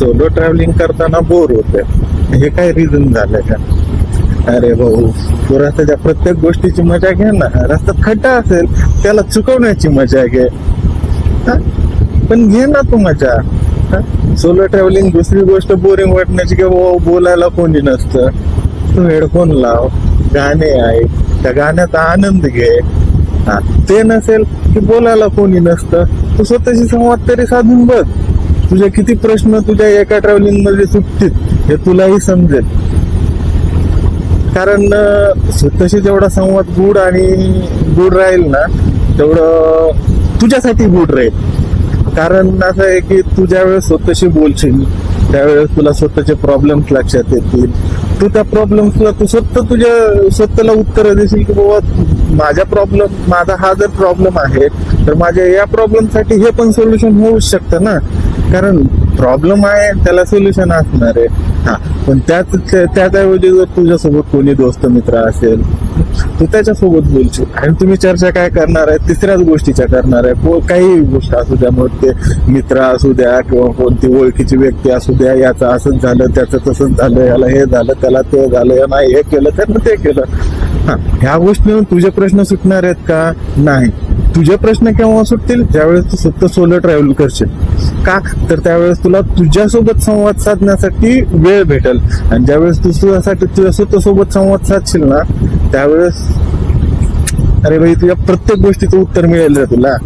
Solo travelling करताना bore होते, हे काय रिझन झालं का? अरे भाऊ, तू रस्त्याच्या प्रत्येक गोष्टीची मजा घे ना. रस्त्यात खड्डा असेल त्याला चुकवण्याची मजा घे, पण घे ना तू मजा. सोलो ट्रॅव्हलिंग दुसरी गोष्ट बोरिंग वाटण्याची की बोलायला कोणी नसतं. तू हेडफोन लाव, गाणे ऐक, त्या गाण्याचा आनंद घे. ते नसेल की बोलायला कोणी नसतं, तू स्वतःशी संवाद तरी साधून बघ. तुझे किती प्रश्न तुझ्या एका ट्रॅव्हलिंग मध्ये सुटतील हे तुलाही समजेल. कारण स्वतःशी जेवढा संवाद गुड राहील ना, तेवढं तुझ्यासाठी गुड राहील. कारण असं आहे की तू ज्या वेळेस स्वतःशी बोलशील त्यावेळेस तुला स्वतःचे प्रॉब्लेम्स लक्षात येतील. तू त्या प्रॉब्लेम्सला तू तुझ्या स्वतःला उत्तर देशील की बाबा माझा हा जर प्रॉब्लेम आहे तर माझ्या या प्रॉब्लेमसाठी हे पण सोल्युशन होऊ शकतं ना. कारण प्रॉब्लेम आहे त्याला सोल्युशन असणार आहे. पण त्याऐवजी जर तुझ्यासोबत कोणी दोस्त मित्र असेल तू त्याच्यासोबत बोलशील आणि तुम्ही चर्चा काय करणार आहे, तिसऱ्याच गोष्टीच्या करणार आहे. काही गोष्ट असू द्या, मग ते मित्र असू द्या किंवा कोणती ओळखीची व्यक्ती असू द्या, याचं असंच झालं, त्याचं तसंच झालं, याला हे झालं, त्याला ते झालं, नाही हे केलं त्यानं ते केलं. ह्या गोष्टीवर तुझे प्रश्न सुटणार आहेत का? नाही. तुझे प्रश्न केव्हा सुटतील? ज्यावेळेस तू स्वतः सोलो ट्रॅव्हल करशील. का तर त्यावेळेस तुला तुझ्यासोबत संवाद साधण्यासाठी वेळ भेटेल. आणि ज्यावेळेस तू तुझ्या स्वतः सोबत संवाद साधशील ना, त्यावेळेस अरे भाई तुझ्या प्रत्येक गोष्टीचं उत्तर मिळेल रे तुला.